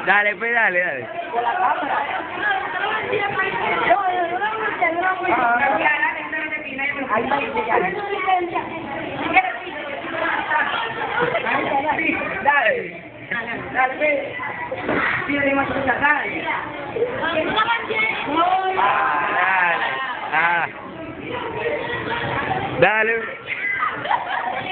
Dale, pues, dale. Con la cámara. Ahí va, dale, ve. Tira más acá.